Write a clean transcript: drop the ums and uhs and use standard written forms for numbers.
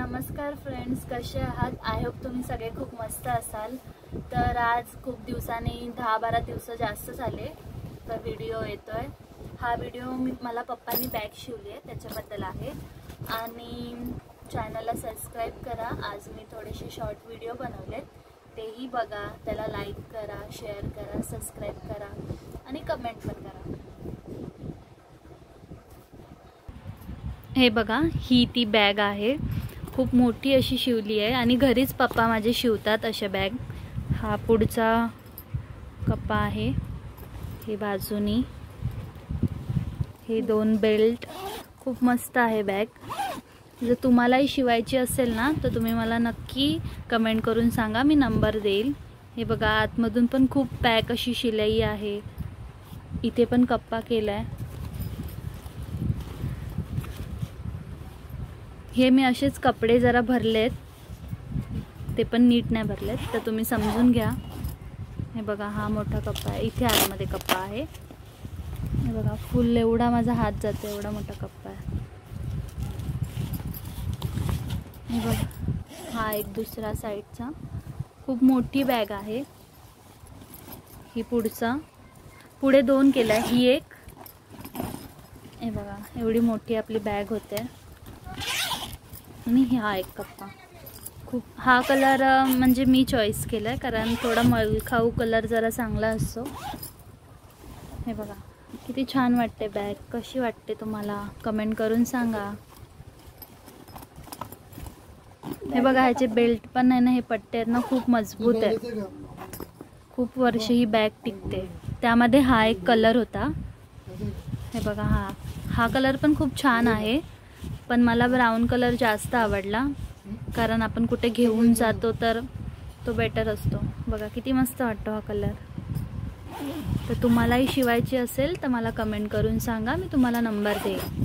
नमस्कार फ्रेंड्स, कसे आहात? आय होप तुम्ही सगळे खूप मस्त असाल। तर आज खूप दिवसांनी 10-12 दिवस जास्त झाले तर व्हिडिओ येतोय। हा व्हिडिओ मला पप्पांनी बॅग शिवली आहे त्याच्याबद्दल आहे आणि चॅनलला सबस्क्राइब करा। आज मी थोडेसे शॉर्ट व्हिडिओ बनवलेत, तेही बघा, त्याला लाईक करा, शेअर करा, सबस्क्राइब करा आणि कमेंट पण करा। हे बघा, ही ती बॅग आहे, खूप मोठी अशी शिवली आहे आणि घरीच पप्पा माझे शिवतात अशा बॅग। हा पुढचा कप्पा आहे, हे बाजूनी हे 2 बेल्ट, खूप मस्त आहे बॅग। जर तुम्हालाही शिवायची असेल ना तर तुम्ही मला नक्की कमेंट करून सांगा, मी नंबर देईल। हे बघा, आतमधून पण खूप पॅक अशी शिलाई आहे, इथे पण कप्पा केलाय। हे मी असेच कपडे जरा भरलेत, ते पण नीट नाही भरलेत, तर तुम्ही समजून घ्या। हे बघा, हा मोठा कप्पा आहे, इथे आतमध्ये कप्पा आहे। हे बघा, फुल एवढा माझा हात जातो, एवढा मोठा कप्पा आहे। हे बघा, हा एक दुसरा साईडचा खूप मोठी बॅग आहे। ही पुढे 2 केलाय, ही एक। हे बघा, एवढी मोठी आपली बॅग होते आणि हा एक कप्पा। खूप हा कलर म्हणजे मी चॉईस केलाय, कारण थोडा मलखाऊ कलर जरा चांगला असतो। हे बघा, किती छान वाटते बॅग, कशी वाटते तुम्हाला कमेंट करून सांगा। हे बघा, ह्याचे बेल्ट पण आहे ना, हे पट्टे आहेत ना, खूप मजबूत आहे, खूप वर्ष ही बॅग टिकते। त्यामध्ये हा एक कलर होता, हे बघा, हा कलर पण खूप छान आहे, पण मला ब्राऊन कलर जास्त आवडला, कारण आपण कुठे घेऊन जातो तर तो बेटर असतो। बघा, किती मस्त वाटतो हा कलर। तर तुम्हालाही शिवायची असेल तर मला कमेंट करून सांगा, मी तुम्हाला नंबर देईन।